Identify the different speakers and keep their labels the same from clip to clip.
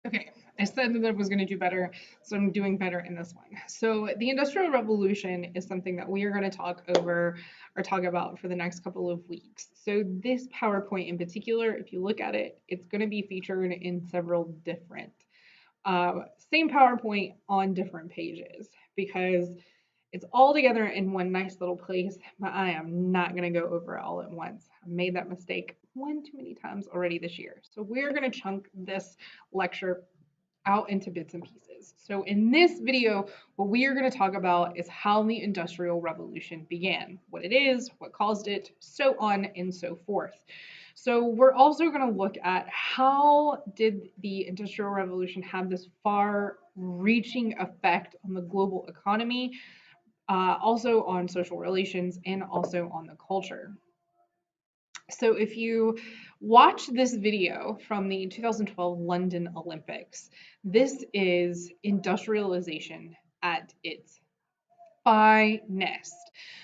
Speaker 1: Okay, I said that I was going to do better, so I'm doing better in this one. So, the Industrial Revolution is something that we are going to talk over or talk about for the next couple of weeks. So, this PowerPoint in particular, if you look at it, it's going to be featured in several different, same PowerPoint on different pages because it's all together in one nice little place, but I am not going to go over it all at once. I made that mistake one too many times already this year. So we're going to chunk this lecture out into bits and pieces. So in this video, what we are going to talk about is how the Industrial Revolution began, what it is, what caused it, so on and so forth. So we're also going to look at how did the Industrial Revolution have this far-reaching effect on the global economy, also on social relations, and also on the culture. So if you watch this video from the 2012 London Olympics, this is industrialization at its finest.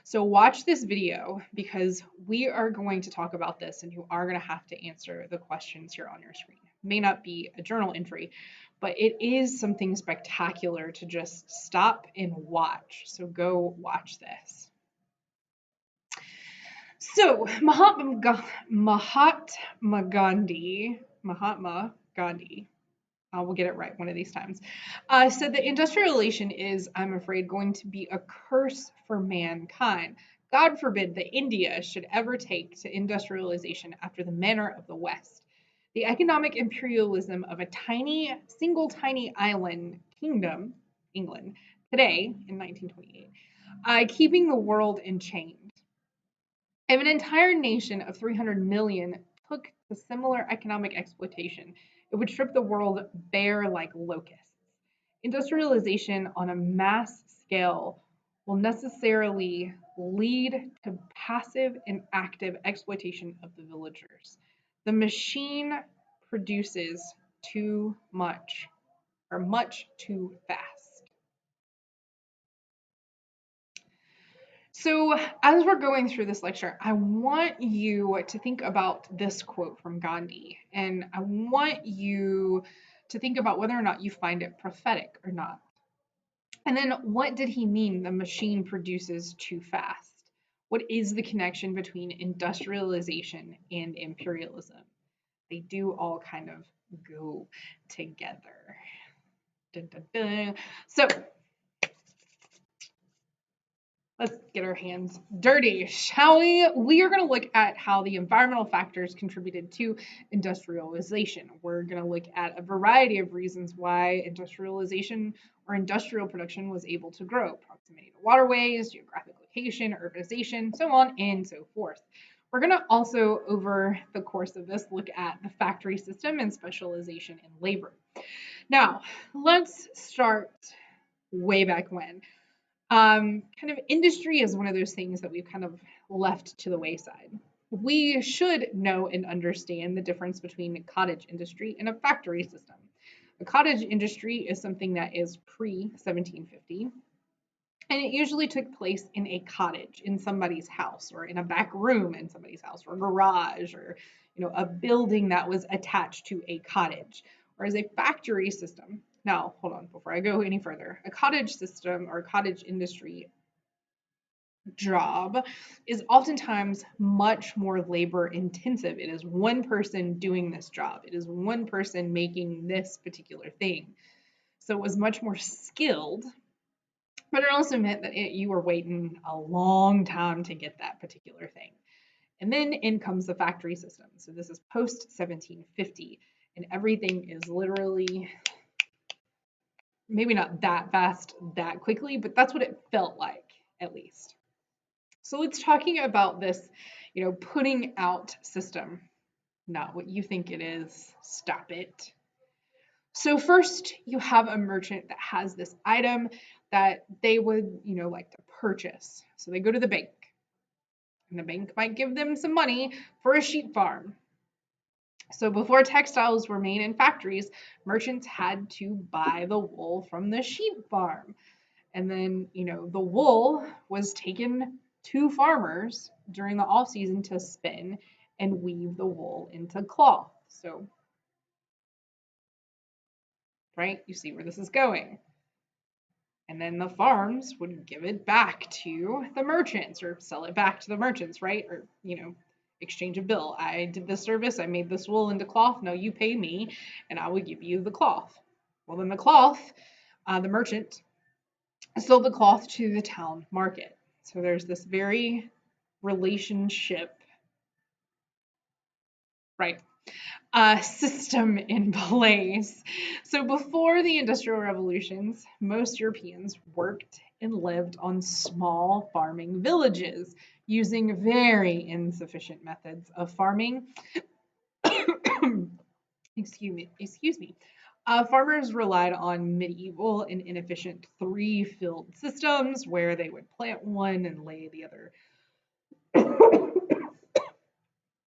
Speaker 1: So watch this video because we are going to talk about this and you are going to have to answer the questions here on your screen. It may not be a journal entry, but it is something spectacular to just stop and watch. So go watch this. So Mahatma Gandhi, we'll get it right one of these times, said that industrialization is, I'm afraid, going to be a curse for mankind. God forbid that India should ever take to industrialization after the manner of the West. The economic imperialism of a tiny island kingdom, England, today in 1928, keeping the world in chains. If an entire nation of 300 million took to similar economic exploitation, it would strip the world bare like locusts. Industrialization on a mass scale will necessarily lead to passive and active exploitation of the villagers. The machine produces too much, or much too fast. So, as we're going through this lecture, I want you to think about this quote from Gandhi, and I want you to think about whether or not you find it prophetic or not. And then, what did he mean the machine produces too fast? What is the connection between industrialization and imperialism? They do all kind of go together. Dun, dun, dun. So, let's get our hands dirty, shall we? We are going to look at how the environmental factors contributed to industrialization. We're going to look at a variety of reasons why industrialization or industrial production was able to grow: proximity to waterways, geographic location, urbanization, so on and so forth. We're going to also, over the course of this, look at the factory system and specialization in labor. Now, let's start way back when. Kind of industry is one of those things that we've kind of left to the wayside. We should know and understand the difference between a cottage industry and a factory system. A cottage industry is something that is pre 1750, and it usually took place in a cottage, in somebody's house, or in a back room in somebody's house, or a garage, or a building that was attached to a cottage. Whereas a factory system, now hold on before I go any further, a cottage system or cottage industry job is oftentimes much more labor intensive. It is one person doing this job. It is one person making this particular thing. So it was much more skilled, but it also meant that you were waiting a long time to get that particular thing. And then in comes the factory system. So this is post 1750, and everything is literally, maybe not that fast, that quickly, but that's what it felt like, at least. So it's talking about this, putting out system, not what you think it is. Stop it. So first you have a merchant that has this item that they would, like to purchase. So they go to the bank, and the bank might give them some money for a sheep farm. So before textiles were made in factories, merchants had to buy the wool from the sheep farm. And then, the wool was taken to farmers during the off season to spin and weave the wool into cloth. So right? You see where this is going. And then the farms would give it back to the merchants or sell it back to the merchants, right? Or, exchange a bill. I did this service, I made this wool into cloth. Now you pay me and I will give you the cloth. Well, then the cloth, the merchant sold the cloth to the town market. So there's this very relationship, right? System in place. So before the Industrial Revolutions, most Europeans worked and lived on small farming villages using very insufficient methods of farming. Excuse me. Farmers relied on medieval and inefficient three-field systems where they would plant one and lay the other.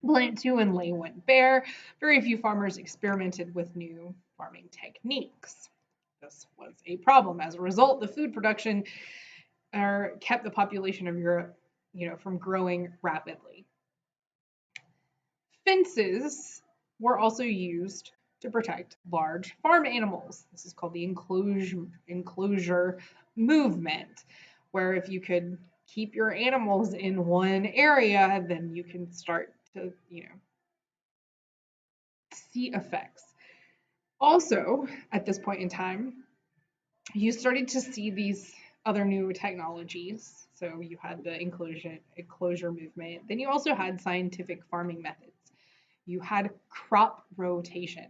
Speaker 1: Plant two and lay one bare. Very few farmers experimented with new farming techniques. This was a problem. As a result, the food production kept the population of Europe, from growing rapidly. Fences were also used to protect large farm animals. This is called the enclosure movement, where if you could keep your animals in one area, then you can start to, see effects. Also, at this point in time, you started to see these other new technologies. So you had the enclosure movement. Then you also had scientific farming methods. You had crop rotation.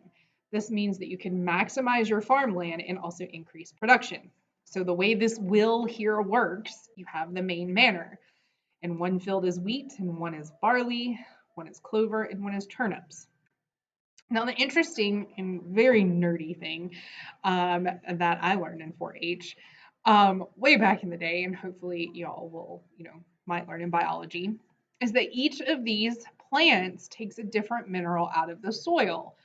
Speaker 1: This means that you can maximize your farmland and also increase production. So the way this wheel here works, you have the main manor. And one field is wheat, and one is barley, one is clover, and one is turnips. Now, the interesting and very nerdy thing that I learned in 4-H way back in the day, and hopefully y'all will, might learn in biology, is that each of these plants takes a different mineral out of the soil,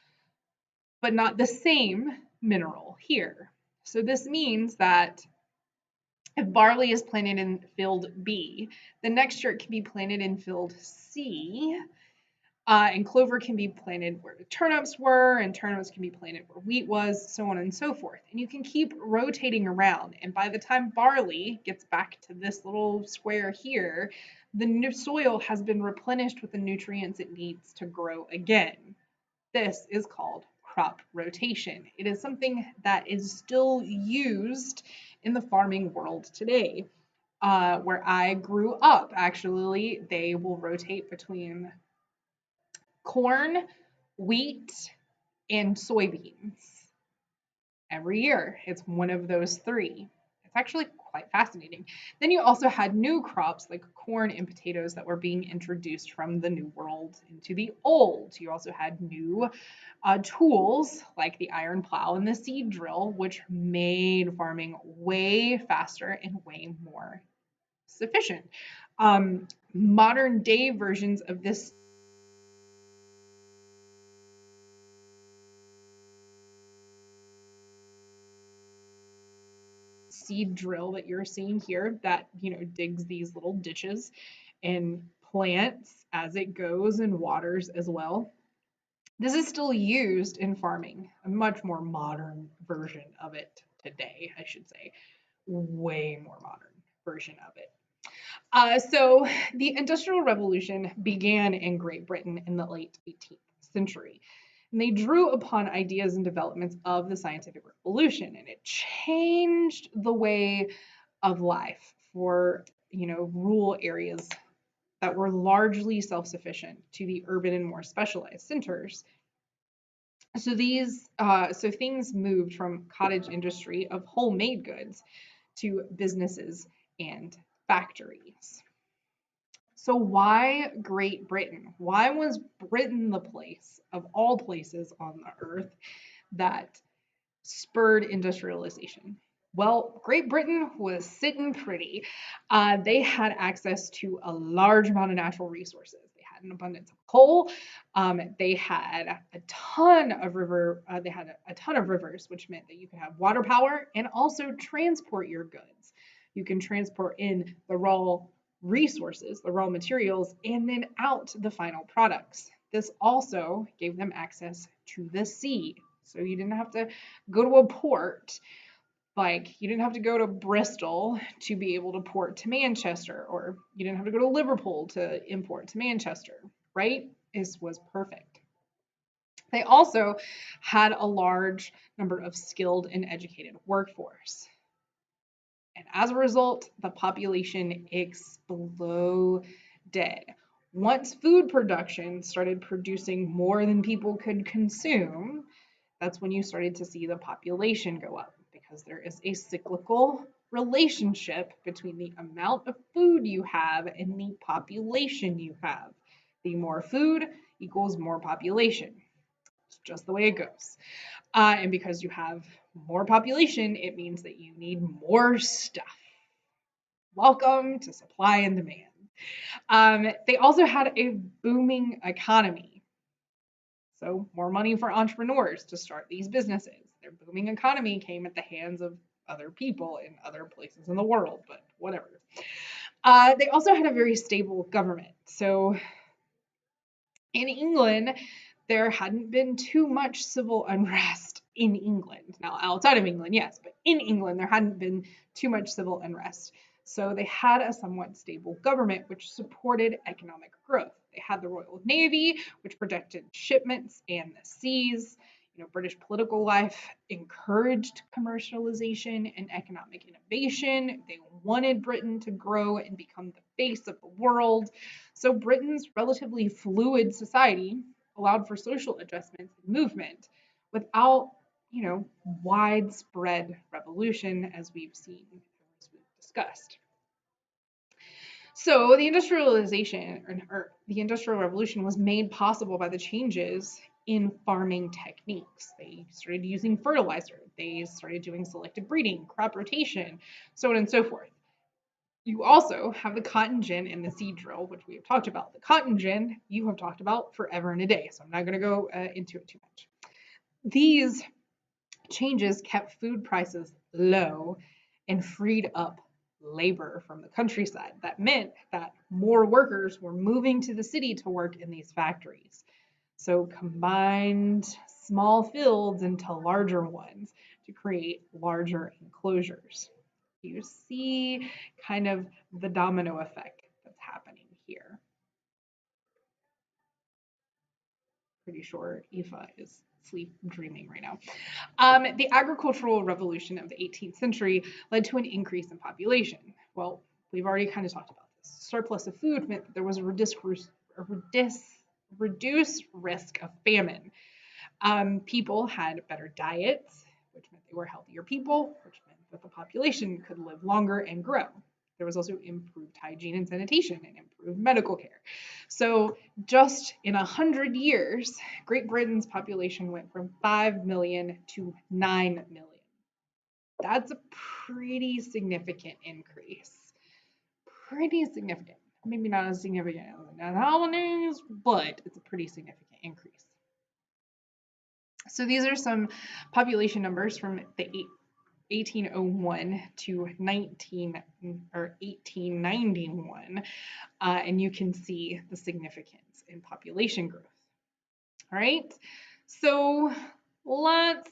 Speaker 1: but not the same mineral here. So this means that if barley is planted in field B, the next year it can be planted in field C, and clover can be planted where the turnips were, and turnips can be planted where wheat was, so on and so forth. And you can keep rotating around. And by the time barley gets back to this little square here, the new soil has been replenished with the nutrients it needs to grow again. This is called crop rotation. It is something that is still used in the farming world today. Where I grew up, actually, they will rotate between corn, wheat, and soybeans every year. It's one of those three. It's actually quite fascinating. Then you also had new crops like corn and potatoes that were being introduced from the New World into the Old. You also had new tools like the iron plow and the seed drill, which made farming way faster and way more sufficient. Modern day versions of this seed drill that you're seeing here that, digs these little ditches and plants as it goes and waters as well. This is still used in farming, a much more modern version of it today, I should say. Way more modern version of it. So the Industrial Revolution began in Great Britain in the late 18th century. And they drew upon ideas and developments of the scientific revolution, and it changed the way of life for, rural areas that were largely self-sufficient to the urban and more specialized centers. So things moved from cottage industry of homemade goods to businesses and factories. So why Great Britain? Why was Britain the place of all places on the earth that spurred industrialization? Well, Great Britain was sitting pretty. They had access to a large amount of natural resources. They had an abundance of coal. They had a ton of rivers, which meant that you could have water power and also transport your goods. You can transport in the raw resources, the raw materials, and then out the final products. This also gave them access to the sea. So you didn't have to go to a port. Like, you didn't have to go to Bristol to be able to port to Manchester, or you didn't have to go to Liverpool to import to Manchester, right? This was perfect. They also had a large number of skilled and educated workforce. And as a result, the population exploded. Once food production started producing more than people could consume, that's when you started to see the population go up, because there is a cyclical relationship between the amount of food you have and the population you have. The more food equals more population. It's just the way it goes. And because you have more population, it means that you need more stuff. Welcome to supply and demand. They also had a booming economy. So more money for entrepreneurs to start these businesses. Their booming economy came at the hands of other people in other places in the world, but whatever. They also had a very stable government. So in England, there hadn't been too much civil unrest in England. Now, outside of England, yes, but in England, there hadn't been too much civil unrest. So they had a somewhat stable government which supported economic growth. They had the Royal Navy, which protected shipments and the seas. British political life encouraged commercialization and economic innovation. They wanted Britain to grow and become the face of the world. So Britain's relatively fluid society allowed for social adjustments and movement without, widespread revolution, as we've seen, as we've discussed. So the industrialization, or the industrial revolution, was made possible by the changes in farming techniques. They started using fertilizer. They started doing selective breeding, crop rotation, so on and so forth. You also have the cotton gin and the seed drill, which we have talked about. The cotton gin you have talked about forever and a day, so I'm not going to go into it too much. These changes kept food prices low and freed up labor from the countryside. That meant that more workers were moving to the city to work in these factories. So combined small fields into larger ones to create larger enclosures. You see kind of the domino effect that's happening here. Pretty sure Aoife is sleep dreaming right now. The agricultural revolution of the 18th century led to an increase in population. Well, we've already kind of talked about this. Surplus of food meant that there was a reduced risk of famine. People had better diets, which meant they were healthier people, which meant that the population could live longer and grow. There was also improved hygiene and sanitation and improved medical care. So just in 100 years, Great Britain's population went from 5 million to 9 million. That's a pretty significant increase. Pretty significant. Maybe not as significant as the colonies, but it's a pretty significant increase. So these are some population numbers from the 1801 to 1891, and you can see the significance in population growth. All right, so let's